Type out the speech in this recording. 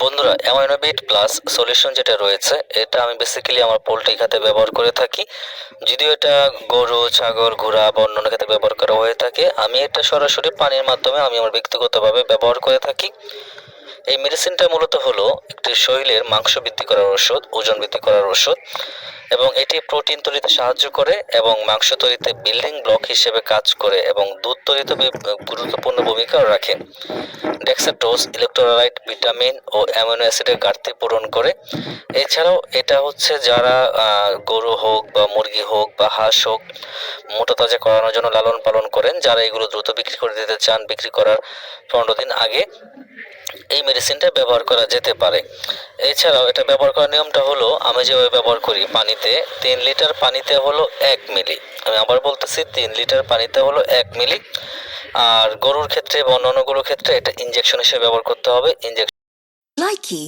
বন্ধুরা, অ্যামাইনোবিট plus solution যেটা রয়েছে এটা আমি বেসিক্যালি আমার পোল্ট্রি খাতে ব্যবহার করে থাকি। যদিও এটা গরু, ছাগল, ঘোড়া বা অন্যান্য ক্ষেত্রে ব্যবহার করা হয়ে থাকে, আমি এটা সরাসরি পানির মাধ্যমে আমি আমার ব্যক্তিগতভাবে ব্যবহার করে থাকি। এই মেডিসিনটা মূলত হলো একটি শরীরের মাংস বৃদ্ধি করার ওষুধ, ওজন বৃদ্ধি করার ওষুধ, এবং এটি প্রোটিন তৈরিতে সাহায্য করে এবং মাংস তৈরিতে বিল্ডিং ব্লক হিসেবে কাজ করে এবং দুধ তৈরিতে গুরুত্বপূর্ণ ভূমিকা রাখে। ডেক্সাটোজ ইলেক্ট্রোলাইট, ভিটামিন ও অ্যামিনো অ্যাসিডের ঘাটতি পূরণ করে। এছাড়াও এটা হচ্ছে যারা গরু হোক বা মুরগি হোক বা হাঁস হোক মোটা তাজা করানোর জন্য লালন পালন করেন, যারা এগুলো দ্রুত বিক্রি করে দিতে চান, বিক্রি করার 15 দিন আগে এই মেডিসিনটা ব্যবহার করা যেতে পারে। এছাড়াও এটা ব্যবহার করার নিয়মটা হলো, আমি যেভাবে ব্যবহার করি, পানিতে 3 লিটার পানিতে হলো 1 মিলি। আমি আবার বলতেছি, 3 লিটার পানিতে হলো 1 মিলি। আর গরুর ক্ষেত্রে বা অন্যান্য গরুর ক্ষেত্রে এটা ইনজেকশন হিসেবে ব্যবহার করতে হবে। Likey